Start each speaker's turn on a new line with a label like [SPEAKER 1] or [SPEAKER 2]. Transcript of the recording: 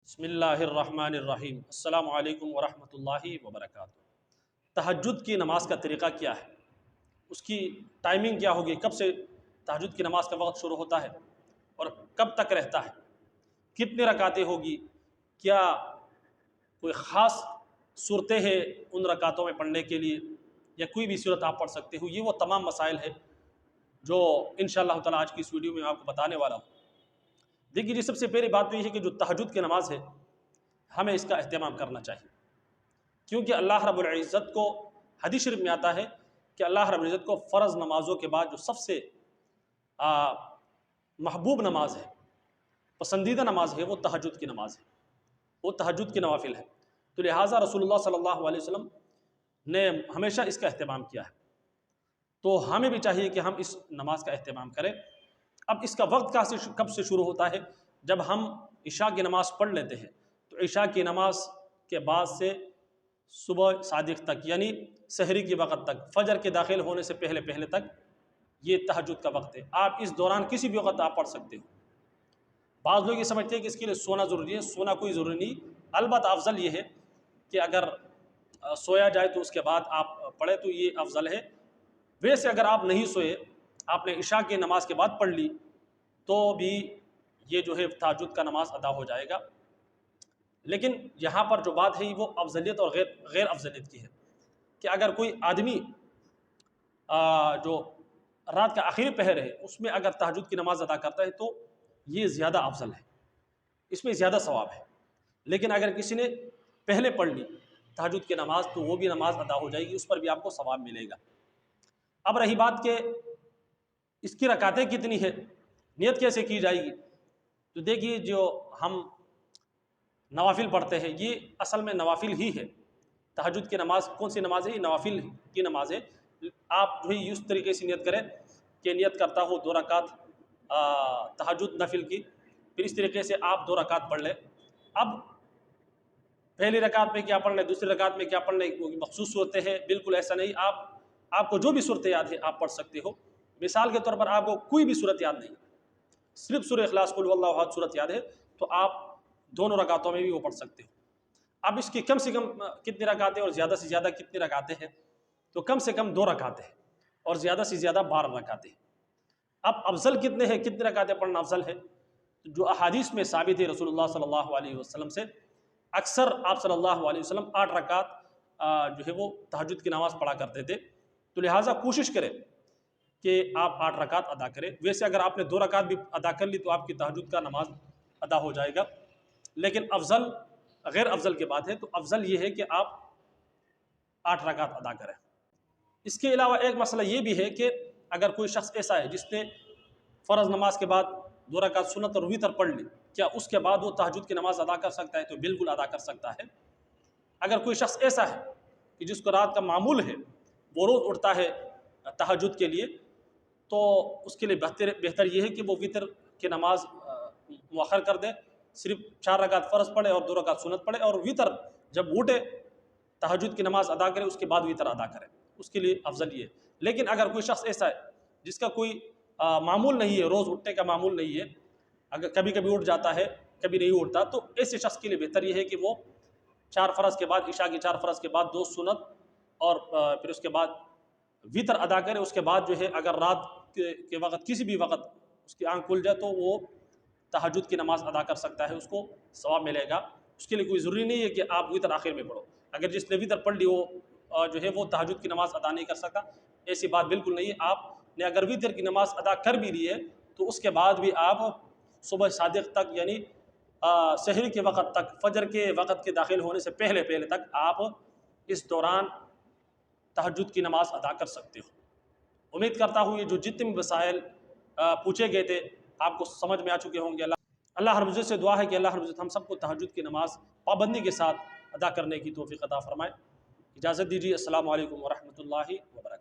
[SPEAKER 1] بسم اللہ الرحمن الرحیم۔ السلام علیکم ورحمۃ اللہ وبرکاتہ۔ تہجد کی نماز کا طریقہ کیا ہے؟ اس کی ٹائمنگ کیا ہوگی؟ کب سے تہجد کی نماز کا وقت شروع ہوتا ہے اور کب تک رہتا ہے؟ کتنی رکعتیں ہوگی؟ کیا کوئی خاص صورتیں ہیں ان رکعتوں میں پڑھنے کے لیے، یا کوئی بھی صورت آپ پڑھ سکتے ہو؟ یہ وہ تمام مسائل ہیں جو انشاءاللہ تعالیٰ آج کی اس ویڈیو میں آپ کو بتانے والا ہوں۔ دیکھیے جی، سب سے پہلی بات تو یہ ہے کہ جو تہجد کی نماز ہے ہمیں اس کا اہتمام کرنا چاہیے، کیونکہ اللہ رب العزت کو حدیث شریف میں آتا ہے کہ اللہ رب العزت کو فرض نمازوں کے بعد جو سب سے محبوب نماز ہے، پسندیدہ نماز ہے، وہ تہجد کی نماز ہے، وہ تہجد کی نوافل ہے۔ تو لہٰذا رسول اللہ صلی اللہ علیہ وسلم نے ہمیشہ اس کا اہتمام کیا ہے، تو ہمیں بھی چاہیے کہ ہم اس نماز کا اہتمام کریں۔ اب اس کا وقت کب سے شروع ہوتا ہے؟ جب ہم عشاء کی نماز پڑھ لیتے ہیں تو عشاء کی نماز کے بعد سے صبح صادق تک، یعنی سحری کے وقت تک، فجر کے داخل ہونے سے پہلے تک یہ تہجد کا وقت ہے۔ آپ اس دوران کسی بھی وقت آپ پڑھ سکتے ہو۔ بعض لوگ یہ سمجھتے ہیں کہ اس کے لیے سونا ضروری ہے، سونا کوئی ضروری نہیں، البتہ افضل یہ ہے کہ اگر سویا جائے تو اس کے بعد آپ پڑھیں تو یہ افضل ہے۔ ویسے اگر آپ نہیں سوئے، آپ نے عشاء کی نماز کے بعد پڑھ لی تو بھی یہ جو ہے تہجد کا نماز ادا ہو جائے گا۔ لیکن یہاں پر جو بات ہے وہ افضلیت اور غیر افضلیت کی ہے، کہ اگر کوئی آدمی جو رات کا آخری پہر ہے اس میں اگر تہجد کی نماز ادا کرتا ہے تو یہ زیادہ افضل ہے، اس میں زیادہ ثواب ہے۔ لیکن اگر کسی نے پہلے پڑھ لی تہجد کی نماز تو وہ بھی نماز ادا ہو جائے گی، اس پر بھی آپ کو ثواب ملے گا۔ اب رہی بات کہ اس کی رکعتیں کتنی ہے، نیت کیسے کی جائے گی؟ تو دیکھیے، جو ہم نوافل پڑھتے ہیں یہ اصل میں نوافل ہی ہے۔ تہجد کی نماز کون سی نماز ہے؟ یہ نوافل کی نماز ہے۔ آپ جو ہے اس طریقے سے نیت کریں کہ نیت کرتا ہو 2 رکعت تہجد نفل کی، پھر اس طریقے سے آپ 2 رکعت پڑھ لیں۔ اب پہلی رکعت میں کیا پڑھ لیں، دوسری رکعت میں کیا پڑھ لیں، مخصوص صورتیں ہیں؟ بالکل ایسا نہیں، آپ کو جو بھی صورت یاد ہے آپ پڑھ سکتے ہو۔ مثال کے طور پر آپ کو کوئی بھی صورت یاد نہیں، صرف سورہ اخلاص قل واللہ احد صورت یاد ہے تو آپ دونوں رکعتوں میں بھی وہ پڑھ سکتے ہو۔ اب اس کی کم سے کم کتنی رکعتیں اور زیادہ سے زیادہ کتنی رکعتیں ہیں؟ تو کم سے کم 2 رکعتیں ہیں اور زیادہ سے زیادہ 12 رکعتیں۔ اب افضل کتنے ہیں، کتنی رکعتیں پڑھنا افضل ہے؟ جو احادیث میں ثابت ہے رسول اللہ صلی اللہ علیہ وسلم سے، اکثر آپ صلی اللہ علیہ وسلم 8 رکعت جو ہے وہ تہجد کی نماز پڑھا کرتے تھے۔ تو لہٰذا کوشش کریں کہ آپ 8 رکعت ادا کریں۔ ویسے اگر آپ نے 2 رکعت بھی ادا کر لی تو آپ کی تہجد کا نماز ادا ہو جائے گا، لیکن افضل غیر افضل کی بات ہے، تو افضل یہ ہے کہ آپ 8 رکعت ادا کریں۔ اس کے علاوہ ایک مسئلہ یہ بھی ہے کہ اگر کوئی شخص ایسا ہے جس نے فرض نماز کے بعد 2 رکعت سنت اور وتر پڑھ لی، کیا اس کے بعد وہ تہجد کی نماز ادا کر سکتا ہے؟ تو بالکل ادا کر سکتا ہے۔ اگر کوئی شخص ایسا ہے کہ جس کو رات کا معمول ہے، وہ روز اٹھتا ہے تہجد کے لیے، تو اس کے لیے بہتر یہ ہے کہ وہ وتر کی نماز مؤخر کر دے، صرف 4 رکعت فرض پڑھے اور 2 رکعت سنت پڑھے، اور وتر جب اٹھے تہجد کی نماز ادا کرے، اس کے بعد وتر ادا کرے، اس کے لیے افضل یہ ہے۔ لیکن اگر کوئی شخص ایسا ہے جس کا کوئی معمول نہیں ہے، روز اٹھنے کا معمول نہیں ہے، اگر کبھی کبھی اٹھ جاتا ہے کبھی نہیں اٹھتا، تو ایسے شخص کے لیے بہتر یہ ہے کہ وہ 4 فرض کے بعد، عشاء کی 4 فرض کے بعد 2 سنت اور پھر اس کے بعد وتر ادا کرے۔ اس کے بعد جو ہے اگر رات کے وقت کسی بھی وقت اس کی آنکھ کھل جائے تو وہ تہجد کی نماز ادا کر سکتا ہے، اس کو ثواب ملے گا۔ اس کے لیے کوئی ضروری نہیں ہے کہ آپ وتر آخر میں پڑھو۔ اگر جس نے وتر پڑھ لی وہ جو ہے وہ تہجد کی نماز ادا نہیں کر سکتا، ایسی بات بالکل نہیں ہے۔ آپ نے اگر وتر کی نماز ادا کر بھی لی ہے تو اس کے بعد بھی آپ صبح صادق تک، یعنی سحری کے وقت تک، فجر کے وقت کے داخل ہونے سے پہلے تک آپ اس دوران تہجد کی نماز ادا کر سکتے ہو۔ امید کرتا ہوں یہ جو جتنے مسائل پوچھے گئے تھے آپ کو سمجھ میں آ چکے ہوں گے۔ اللہ رب العزت سے دعا ہے کہ اللہ رب العزت ہم سب کو تہجد کی نماز پابندی کے ساتھ ادا کرنے کی توفیق عطا فرمائے۔ اجازت دیجیے، السلام علیکم ورحمۃ اللہ وبرکاتہ۔